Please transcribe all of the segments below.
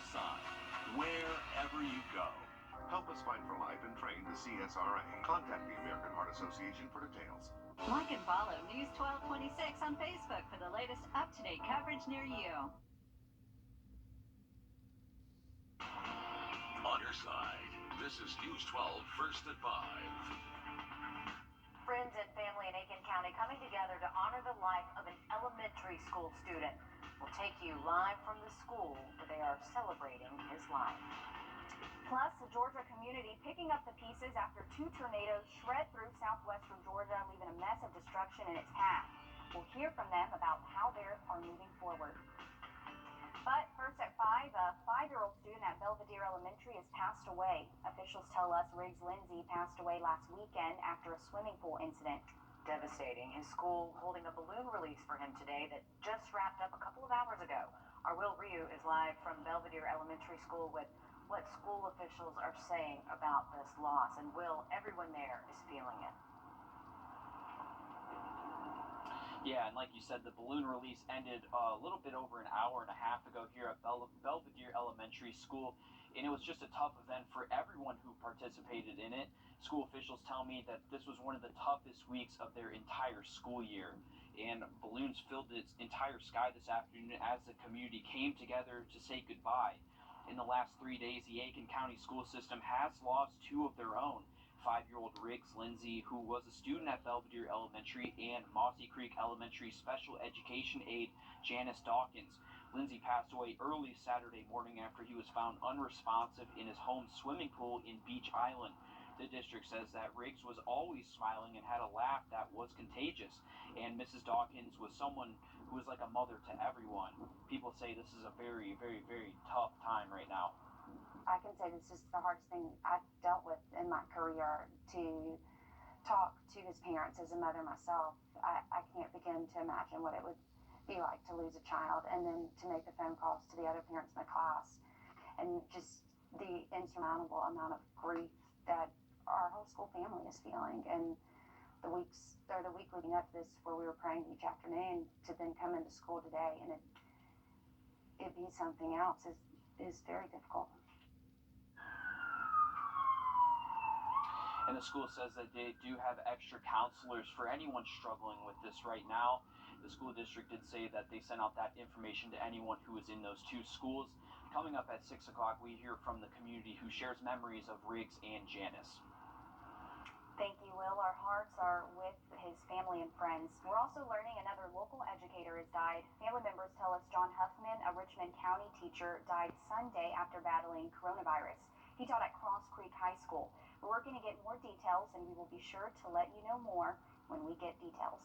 side, wherever you go. Help us fight for life and train the CSRA. Contact the American Heart Association for details. Like and follow News 1226 on Facebook for the latest up-to-date coverage near you. On your side, this is News 12 First at 5. Friends and family in Aiken County coming together to honor the life of an elementary school student. We'll take you live from the school where they are celebrating his life. Plus, the Georgia community picking up the pieces after 2 tornadoes shred through southwestern Georgia, leaving a mess of destruction in its path. We'll hear from them about how they are moving forward. But first at 5, a 5-year-old student at Belvedere Elementary has passed away. Officials tell us Riggs Lindsay passed away last weekend after a swimming pool incident. Devastating. His school holding a balloon release for him today that just wrapped up a couple of hours ago. Our Wrdw is live from Belvedere Elementary School with what school officials are saying about this loss. And Will, everyone there is feeling it. Yeah, and like you said, the balloon release ended a little bit over an hour and a half ago here at Belvedere Elementary School, and it was just a tough event for everyone who participated in it. School officials tell me that this was one of the toughest weeks of their entire school year, and balloons filled the entire sky this afternoon as the community came together to say goodbye. In the last 3 days, the Aiken County school system has lost 2 of their own. 5-year-old Riggs Lindsay, who was a student at Belvedere Elementary, and Mossy Creek Elementary special education aide Janice Dawkins. Lindsay passed away early Saturday morning after he was found unresponsive in his home swimming pool in Beach Island. The district says that Riggs was always smiling and had a laugh that was contagious, and Mrs. Dawkins was someone who was like a mother to everyone. People say this is a very, very, very tough time right now. I can say this is the hardest thing I've dealt with in my career, to talk to his parents as a mother myself. I can't begin to imagine what it would be like to lose a child, and then to make the phone calls to the other parents in the class, and just the insurmountable amount of grief that our whole school family is feeling. And the week leading up to this, where we were praying each afternoon, to then come into school today and it be something else is very difficult. And the school says that they do have extra counselors for anyone struggling with this right now. The school district did say that they sent out that information to anyone who is in those 2 schools. Coming up at 6 o'clock, we hear from the community who shares memories of Riggs and Janice. Thank you, Will. Our hearts are with his family and friends. We're also learning another local educator has died. Family members tell us John Huffman, a Richmond County teacher, died Sunday after battling coronavirus. He taught at Cross Creek High School. We're working to get more details, and we will be sure to let you know more when we get details.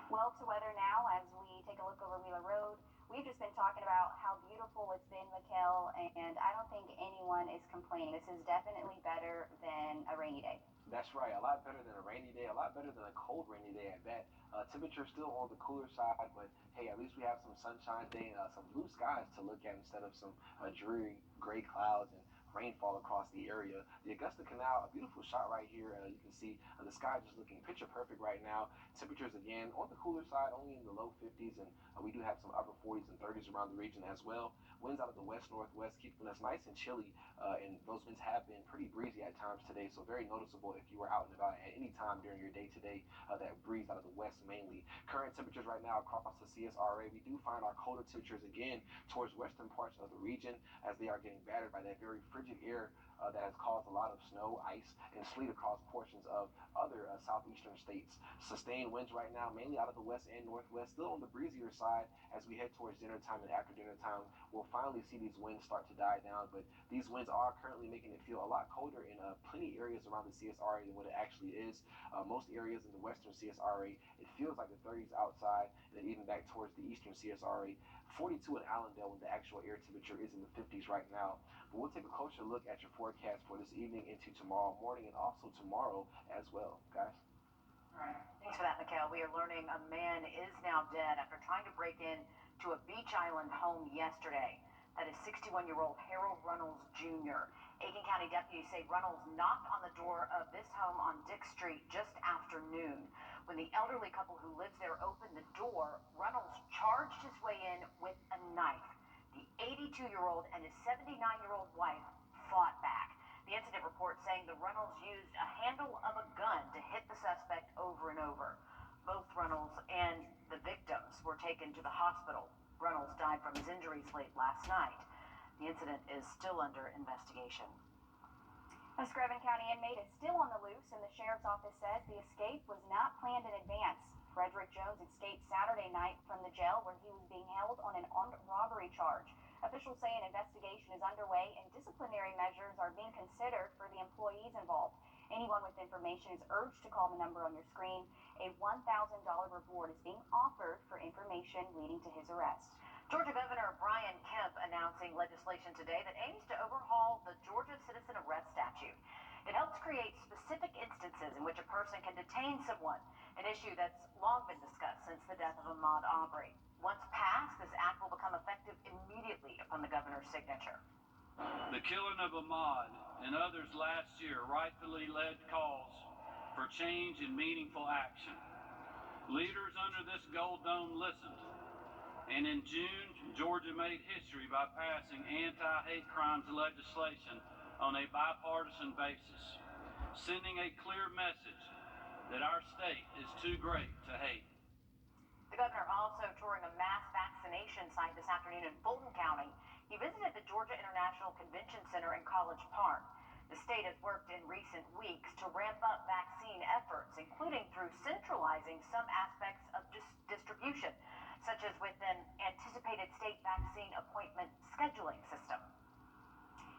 Well, to weather now as we take a look over Wheeler Road. We've just been talking about how beautiful it's been, Mikkel, and I don't think anyone is complaining. This is definitely better than a rainy day. That's right, a lot better than a rainy day, a lot better than a cold rainy day at that. Temperature still on the cooler side, but hey, at least we have some sunshine today and some blue skies to look at instead of some dreary gray clouds and rainfall across the area. The Augusta Canal, a beautiful shot right here. You can see the sky just looking picture perfect right now. Temperatures again on the cooler side, only in the low 50s, and we do have some upper 40s and 30s around the region as well. Winds out of the west-northwest keeping us nice and chilly, and those winds have been pretty breezy at times today, so very noticeable if you were out and about at any time during your day today. That breeze out of the west mainly. Current temperatures right now across the CSRA, we do find our colder temperatures again towards western parts of the region, as they are getting battered by that very frigid air that has caused a lot of snow, ice, and sleet across portions of other southeastern states. Sustained winds right now, mainly out of the west and northwest, still on the breezier side. As we head towards dinner time and after dinner time, we'll finally see these winds start to die down, but these winds are currently making it feel a lot colder in plenty areas around the CSRA than what it actually is. Most areas in the western CSRA, it feels like the 30s outside, and then even back towards the eastern CSRA, 42 in Allendale when the actual air temperature is in the 50s right now. But we'll take a closer look at your forecast for this evening into tomorrow morning and also tomorrow as well, guys. All right. Thanks for that, Mikkel. We are learning a man is now dead after trying to break in to a Beach Island home yesterday. That is 61-year-old Harold Runnels Jr. Aiken County deputies say Runnels knocked on the door of this home on Dick Street just after noon. When the elderly couple who lives there opened the door, Runnels charged his way in with a knife. The 82-year-old and his 79-year-old wife fought back. The incident report saying the Reynolds used a handle of a gun to hit the suspect over and over. Both Reynolds and the victims were taken to the hospital. Reynolds died from his injuries late last night. The incident is still under investigation. A Screven County inmate is still on the loose, and the sheriff's office says the escape was not planned in advance. Frederick Jones escaped Saturday night from the jail where he was being held on an armed robbery charge. Officials say an investigation is underway and disciplinary measures are being considered for the employees involved. Anyone with information is urged to call the number on your screen. A $1,000 reward is being offered for information leading to his arrest. Georgia Governor Brian Kemp announcing legislation today that aims to overhaul the Georgia Citizen Arrest Statute. It helps create specific instances in which a person can detain someone, an issue that's long been discussed since the death of Ahmaud Arbery. Once passed, this act will become effective immediately upon the governor's signature. The killing of Ahmaud and others last year rightfully led calls for change and meaningful action. Leaders under this gold dome listened, and in June, Georgia made history by passing anti-hate crimes legislation on a bipartisan basis, sending a clear message that our state is too great to hate. The governor also touring a mass vaccination site this afternoon in Fulton County. He visited the Georgia International Convention Center in College Park. The state has worked in recent weeks to ramp up vaccine efforts, including through centralizing some aspects of distribution, such as with an anticipated state vaccine appointment scheduling system.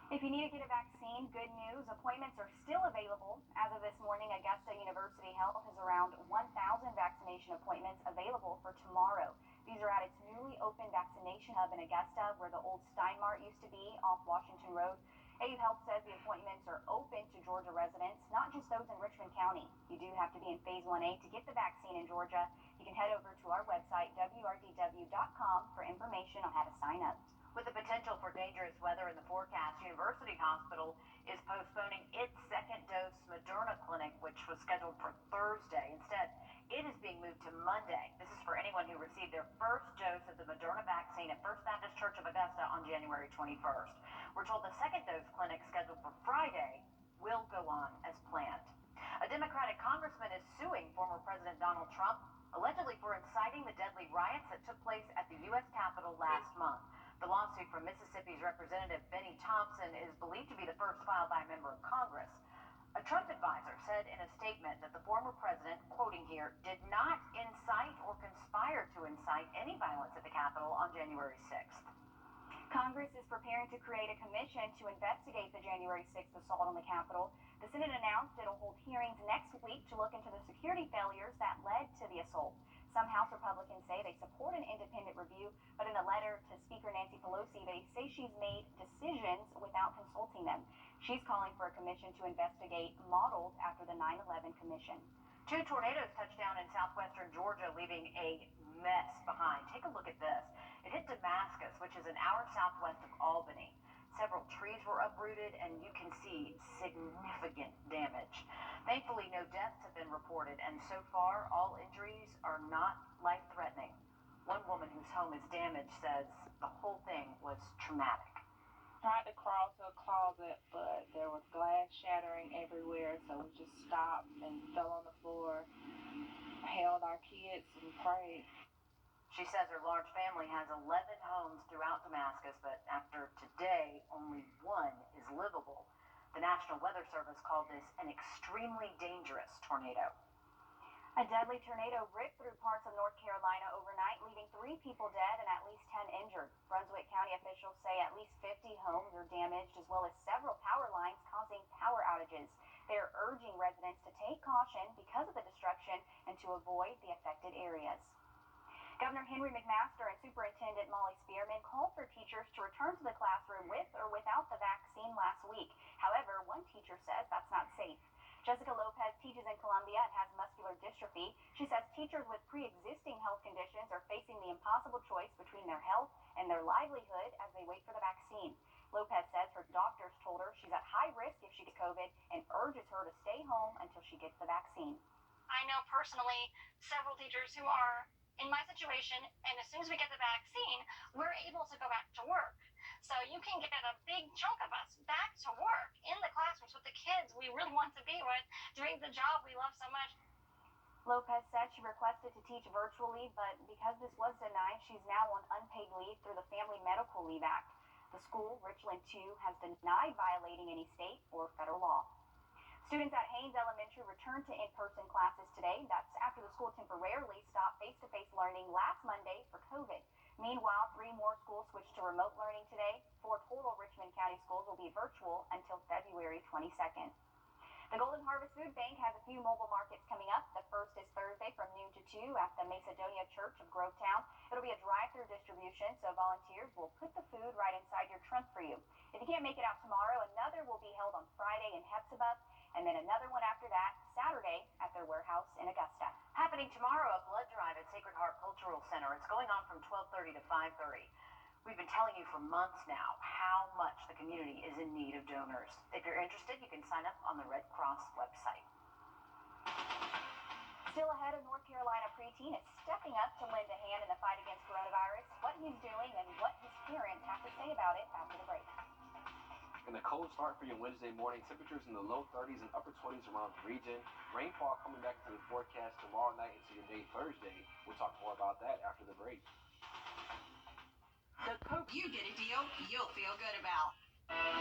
If you need to get a vaccine, good news, appointments are still available. As of this morning, Augusta University Health has around 1,000 vaccination appointments available for tomorrow. These are at its newly opened vaccination hub in Augusta, where the old Steinmart used to be off Washington Road. AU Health says the appointments are open to Georgia residents, not just those in Richmond County. You do have to be in Phase 1A to get the vaccine in Georgia. You can head over to our website, wrdw.com, for information on how to sign up. With the potential for dangerous weather in the forecast, University Hospital is postponing its second dose Moderna clinic, which was scheduled for Thursday. Instead, it is being moved to Monday. This is for anyone who received their first dose of the Moderna vaccine at First Baptist Church of Augusta on January 21st. We're told the second dose clinic scheduled for Friday will go on as planned. A Democratic congressman is suing former President Donald Trump, allegedly for inciting the deadly riots that took place at the U.S. Capitol last month. The lawsuit from Mississippi's Representative Benny Thompson is believed to be the first filed by a member of Congress. A Trump advisor said in a statement that the former president, quoting here, did not incite or conspire to incite any violence at the Capitol on January 6th. Congress is preparing to create a commission to investigate the January 6th assault on the Capitol. The Senate announced it'll hold hearings next week to look into the security failures that led to the assault. Some House Republicans say they support an independent review, but in a letter to Speaker Nancy Pelosi, they say she's made decisions without consulting them. She's calling for a commission to investigate modeled after the 9/11 commission. 2 tornadoes touched down in southwestern Georgia, leaving a mess behind. Take a look at this. It hit Damascus, which is an hour southwest of Albany. Several trees were uprooted, and you can see significant damage. Thankfully, no deaths have been reported, and so far, all injuries are not life-threatening. One woman whose home is damaged says the whole thing was traumatic. Tried to crawl to a closet, but there was glass shattering everywhere, so we just stopped and fell on the floor, held our kids, and prayed. She says her large family has 11 homes throughout Damascus, but after today, only one is livable. The National Weather Service called this an extremely dangerous tornado. A deadly tornado ripped through parts of North Carolina overnight, leaving 3 people dead and at least 10 injured. Brunswick County officials say at least 50 homes are damaged, as well as several power lines causing power outages. They are urging residents to take caution because of the destruction and to avoid the affected areas. Governor Henry McMaster and Superintendent Molly Spearman called for teachers to return to the classroom with or without the vaccine last week. However, one teacher says that's not safe. Jessica Lopez teaches in Columbia and has muscular dystrophy. She says teachers with pre-existing health conditions are facing the impossible choice between their health and their livelihood as they wait for the vaccine. Lopez says her doctors told her she's at high risk if she gets COVID and urges her to stay home until she gets the vaccine. I know personally several teachers who are in my situation, and as soon as we get the vaccine, we're able to go back to work. So you can get a big chunk of us back to work in the classrooms with the kids we really want to be with, doing the job we love so much. Lopez said she requested to teach virtually, but because this was denied, she's now on unpaid leave through the Family Medical Leave Act. The school, Richland 2, has denied violating any state or federal law. Students at Haynes Elementary returned to in-person classes today. That's after the school temporarily stopped face-to-face learning last Monday for COVID. Meanwhile, 3 more schools switched to remote learning today. 4 total Richmond County schools will be virtual until February 22nd. The Golden Harvest Food Bank has a few mobile markets coming up. The first is Thursday from noon to 2 at the Macedonia Church of Grovetown. It'll be a drive-through distribution, so volunteers will put the food right inside your trunk for you. If you can't make it out tomorrow, another will be held on Friday in Hepzibah, and then another one after that, Saturday, at their warehouse in Augusta. Happening tomorrow, a blood drive at Sacred Heart Cultural Center. It's going on from 12:30 to 5:30. We've been telling you for months now how much the community is in need of donors. If you're interested, you can sign up on the Red Cross website. Still ahead, of North Carolina preteen is stepping up to lend a hand in the fight against coronavirus. What he's doing and what his parents have to say about it after the break. And a cold start for your Wednesday morning. Temperatures in the low 30s and upper 20s around the region. Rainfall coming back into the forecast tomorrow night into your day Thursday. We'll talk more about that after the break. You get a deal you'll feel good about.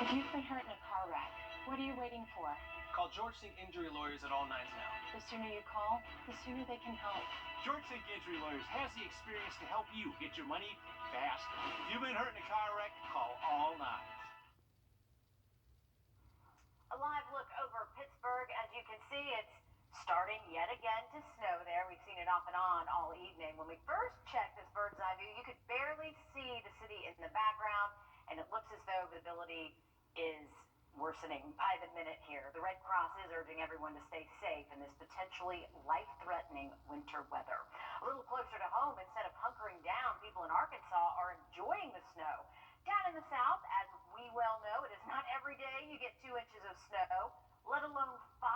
If you've been hurt in a car wreck, what are you waiting for? Call George Sink Injury Lawyers at all 9s now. The sooner you call, the sooner they can help. George Sink Injury Lawyers has the experience to help you get your money fast. If you've been hurt in a car wreck, call all 9s. A live look over Pittsburgh. As you can see, it's starting yet again to snow there. We've seen it off and on all evening. When we first checked this bird's eye view, you could barely see the city in the background, and it looks as though visibility is worsening by the minute here. The Red Cross is urging everyone to stay safe in this potentially life-threatening winter weather. A little closer to home, instead of hunkering down, people in Arkansas are enjoying the snow. Down in the south, as we well know, it is not every day you get 2 inches of snow, let alone 5.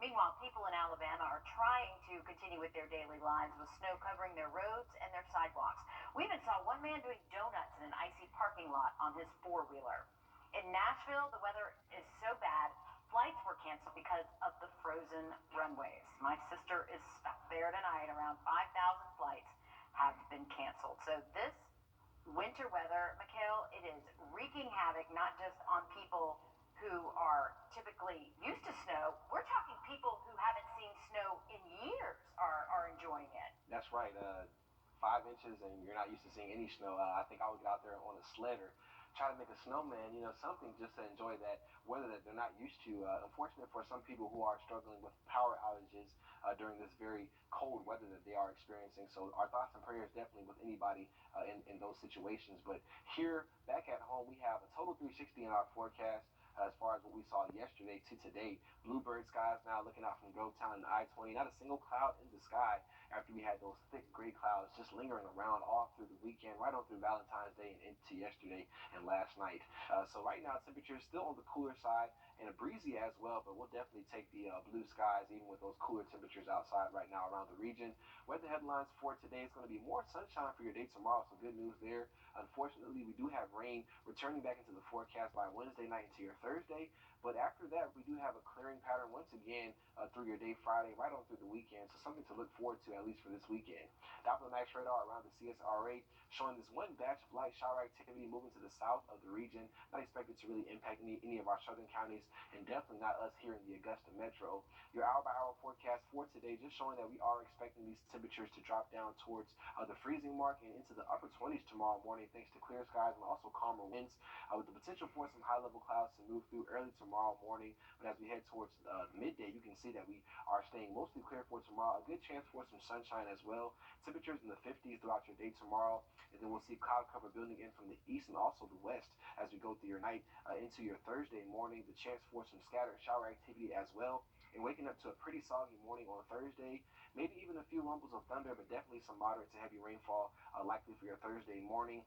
Meanwhile, people in Alabama are trying to continue with their daily lives with snow covering their roads and their sidewalks. We even saw one man doing donuts in an icy parking lot on his 4-wheeler. In Nashville, the weather is so bad, flights were canceled because of the frozen runways. My sister is stuck there tonight. Around 5,000 flights have been canceled. So this winter weather, Mikhail, it is wreaking havoc not just on people who are typically used to snow. We're talking people who haven't seen snow in years are enjoying it. That's right. 5 inches and you're not used to seeing any snow. I think I would get out there on a sled or try to make a snowman, something just to enjoy that weather that they're not used to. Unfortunate for some people who are struggling with power outages during this very cold weather that they are experiencing. So our thoughts and prayers definitely with anybody in those situations. But here, back at home, we have a total 360 in our forecast. As far as what we saw yesterday to today, bluebird skies now looking out from Grovetown and I-20. Not a single cloud in the sky after we had those thick gray clouds just lingering around all through the weekend, right on through Valentine's Day and into yesterday and last night. So right now, temperatures still on the cooler side and a breezy as well, but we'll definitely take the blue skies even with those cooler temperatures outside right now around the region. Weather headlines for today is going to be more sunshine for your day tomorrow, so good news there. Unfortunately, we do have rain returning back into the forecast by Wednesday night into your Thursday, but after that, we do have a clearing pattern once again through your day Friday, right on through the weekend, so something to look forward to at least for this weekend. Doppler Max radar around the CSRA showing this one batch of light shower activity moving to the south of the region. Not expected to really impact any of our southern counties, and definitely not us here in the Augusta metro. Your hour-by-hour forecast for today just showing that we are expecting these temperatures to drop down towards the freezing mark and into the upper 20s tomorrow morning thanks to clear skies and also calmer winds with the potential for some high-level clouds to move through early tomorrow morning. But as we head towards midday, you can see that we are staying mostly clear for tomorrow. A good chance for some sunshine as well. Temperatures in the 50s throughout your day tomorrow. And then we'll see cloud cover building in from the east and also the west as we go through your night into your Thursday morning. The chance for some scattered shower activity as well. And waking up to a pretty soggy morning on Thursday. Maybe even a few rumbles of thunder, but definitely some moderate to heavy rainfall likely for your Thursday morning.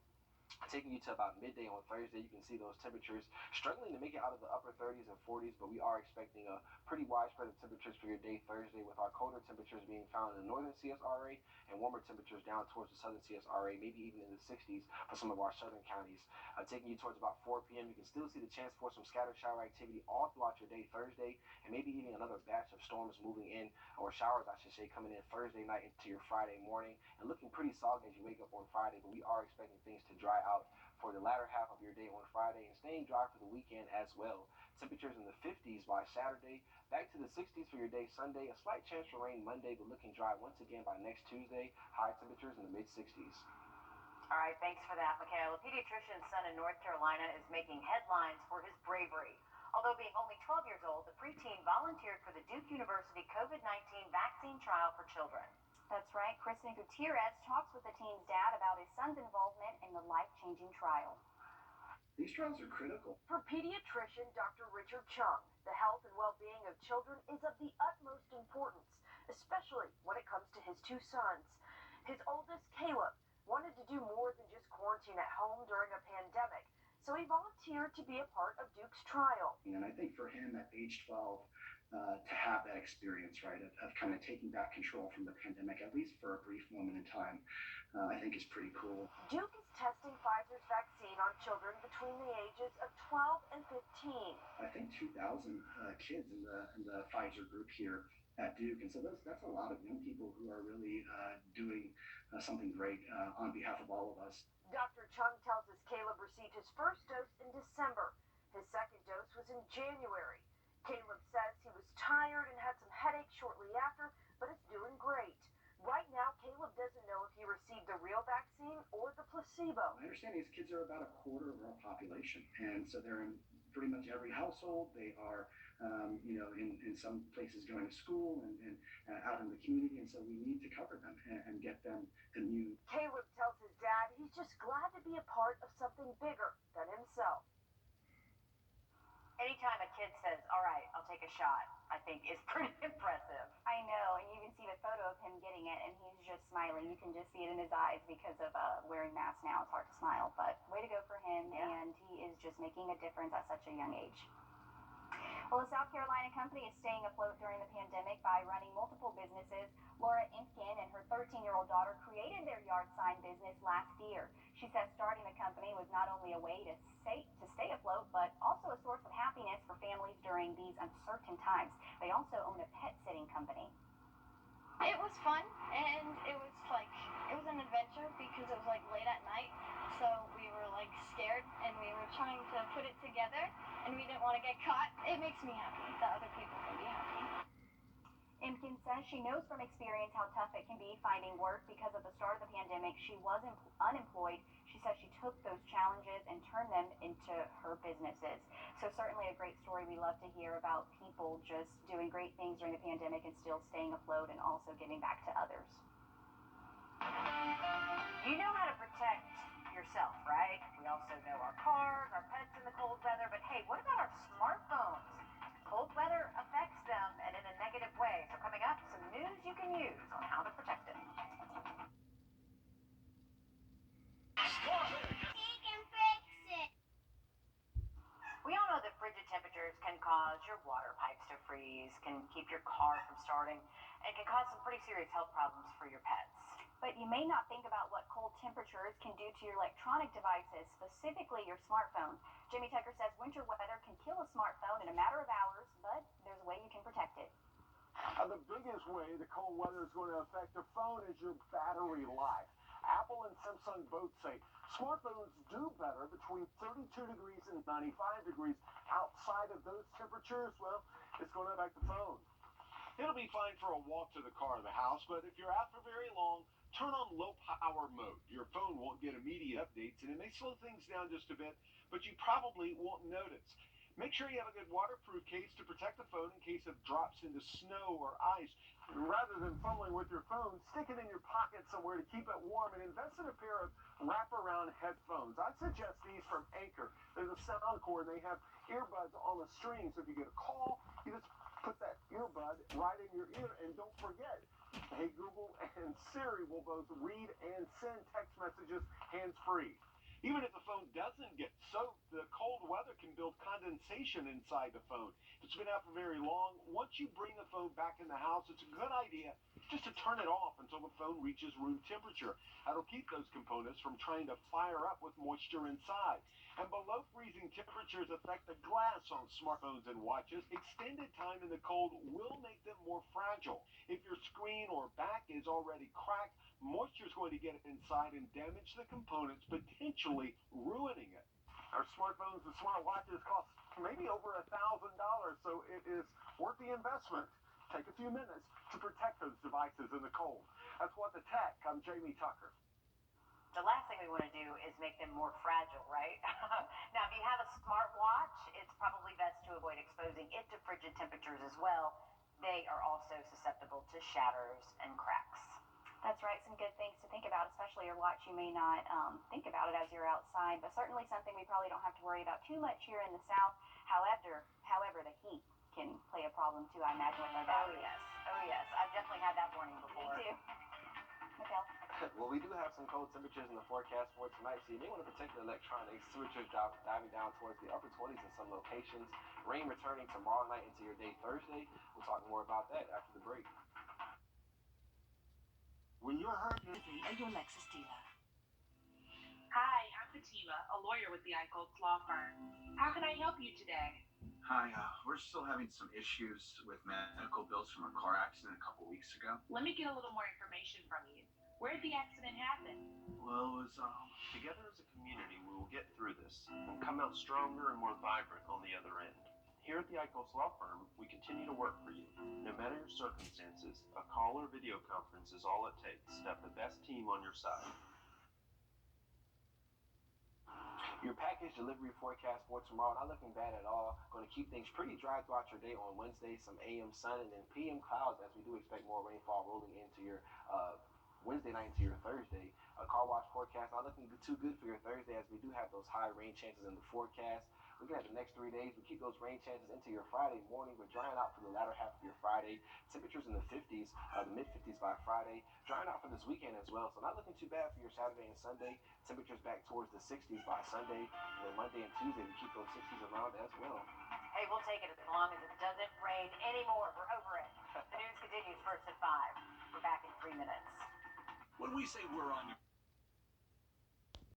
Taking you to about midday on Thursday, you can see those temperatures struggling to make it out of the upper 30s and 40s, but we are expecting a pretty widespread of temperatures for your day Thursday, with our colder temperatures being found in the northern CSRA and warmer temperatures down towards the southern CSRA, maybe even in the 60s for some of our southern counties. Taking you towards about 4 p.m., you can still see the chance for some scattered shower activity all throughout your day Thursday, and maybe even another batch of storms moving in, or showers, I should say, coming in Thursday night into your Friday morning, and looking pretty soggy as you wake up on Friday, but we are expecting things to dry out for the latter half of your day on Friday and staying dry for the weekend as well. Temperatures in the 50s by Saturday, back to the 60s for your day Sunday, a slight chance for rain Monday, but looking dry once again by next Tuesday, high temperatures in the mid-60s. All right, thanks for that, Mikhail. A pediatrician's son in North Carolina is making headlines for his bravery. Although being only 12 years old, the preteen volunteered for the Duke University COVID-19 vaccine trial for children. That's right. Kristen Gutierrez talks with the teen's dad about his son's involvement in the life-changing trial. These trials are critical. For pediatrician Dr. Richard Chung, the health and well-being of children is of the utmost importance, especially when it comes to his two sons. His oldest, Caleb, wanted to do more than just quarantine at home during a pandemic, so he volunteered to be a part of Duke's trial. And I think for him at age 12, to have that experience, right, of kind of taking back control from the pandemic, at least for a brief moment in time, I think is pretty cool. Duke is testing Pfizer's vaccine on children between the ages of 12 and 15. I think 2,000 kids in the Pfizer group here at Duke, and so that's a lot of young people who are really doing something great on behalf of all of us. Dr. Chung tells us Caleb received his first dose in December. His second dose was in January. Caleb says he was tired and had some headaches shortly after, but is doing great. Right now, Caleb doesn't know if he received the real vaccine or the placebo. My understanding is kids are about a quarter of our population, and so they're in pretty much every household. They are, in some places going to school and out in the community, and so we need to cover them and get them the new. Caleb tells his dad he's just glad to be a part of something bigger than himself. Anytime a kid says, all right, I'll take a shot, I think is pretty impressive. I know, and you can see the photo of him getting it, and he's just smiling. You can just see it in his eyes because of wearing masks now. It's hard to smile, but way to go for him, and he is just making a difference at such a young age. Well, a South Carolina company is staying afloat during the pandemic by running multiple businesses. Laura Impkin and her 13-year-old daughter created their yard sign business last year. She says starting the company was not only a way to stay afloat, but also a source of happiness for families during these uncertain times. They also own a pet sitting company. It was fun, and it was an adventure because it was late at night, so we were scared, and we were trying to put it together, and we didn't want to get caught. It makes me happy that other people can be happy. Impkin says she knows from experience how tough it can be finding work because at the start of the pandemic she was unemployed. She says she took those challenges and turned them into her businesses. So certainly a great story. We love to hear about people just doing great things during the pandemic and still staying afloat and also giving back to others. You know how to protect yourself, right? We also know our cars, our pets in the cold weather, but hey, what about our smartphones? Cold weather affects them and in a negative way. So coming up, some news you can use on how to protect it. We all know that frigid temperatures can cause your water pipes to freeze, can keep your car from starting, and can cause some pretty serious health problems for your pets. But you may not think about what cold temperatures can do to your electronic devices, specifically your smartphone. Jimmy Tucker says winter weather can kill a smartphone in a matter of hours, but there's a way you can protect it. The biggest way the cold weather is going to affect the phone is your battery life. Apple and Samsung both say smartphones do better between 32 degrees and 95 degrees. Outside of those temperatures, well, it's going to affect the phone. It'll be fine for a walk to the car or the house, but if you're out for very long, turn on low power mode. Your phone won't get immediate updates, and it may slow things down just a bit, but you probably won't notice. Make sure you have a good waterproof case to protect the phone in case of drops into snow or ice. Rather than fumbling with your phone, stick it in your pocket somewhere to keep it warm and invest in a pair of wraparound headphones. I suggest these from Anchor. There's a sound cord, and they have earbuds on the string, so if you get a call, you just put that earbud right in your ear, and don't forget, Hey Google and Siri will both read and send text messages hands-free. Even if the phone doesn't get soaked, the cold weather can build condensation inside the phone. If it's been out for very long, once you bring the phone back in the house, it's a good idea just to turn it off until the phone reaches room temperature. That'll keep those components from trying to fire up with moisture inside. And below freezing temperatures affect the glass on smartphones and watches. Extended time in the cold will make them more fragile. If your screen or back is already cracked, moisture is going to get inside and damage the components, potentially ruining it. Our smartphones and smartwatches cost maybe over $1,000, so it is worth the investment. Take a few minutes to protect those devices in the cold. That's What the Tech. I'm Jamie Tucker. The last thing we want to do is make them more fragile, right? Now, if you have a smartwatch, it's probably best to avoid exposing it to frigid temperatures as well. They are also susceptible to shatters and cracks. That's right, some good things to think about, especially your watch. You may not think about it as you're outside, but certainly something we probably don't have to worry about too much here in the South. However, the heat can play a problem too, I imagine, with our batteries. Oh yes, I've definitely had that warning before. Me too. Mikhail? Well, we do have some cold temperatures in the forecast for tonight, so you may want to protect your electronics. Temperatures diving down towards the upper 20s in some locations. Rain returning tomorrow night into your day Thursday. We'll talk more about that after the break. When you're hurt, At your Lexus dealer. Hi, I'm Fatima, a lawyer with the Eichholz Law Firm. How can I help you today? Hi, we're still having some issues with medical bills from a car accident a couple weeks ago. Let me get a little more information from you. Where did the accident happen? Well, it was, Together as a community, we will get through this and come out stronger and more vibrant on the other end. Here at the Eichholz Law Firm, we continue to work for you. No matter your circumstances, a call or video conference is all it takes to have the best team on your side. Your package delivery forecast for tomorrow, not looking bad at all. Going to keep things pretty dry throughout your day on Wednesday, some AM sun and then PM clouds, as we do expect more rainfall rolling into your Wednesday night into your Thursday. A car wash forecast not looking too good for your Thursday, as we do have those high rain chances in the forecast. Looking at the next 3 days, we keep those rain chances into your Friday morning. We're drying out for the latter half of your Friday. Temperatures in the 50s, the mid-50s by Friday. Drying out for this weekend as well, so not looking too bad for your Saturday and Sunday. Temperatures back towards the 60s by Sunday. And then Monday and Tuesday, we keep those 60s around as well. Hey, we'll take it as long as it doesn't rain anymore. We're over it. The news continues first at 5. We're back in 3 minutes. When we say we're on your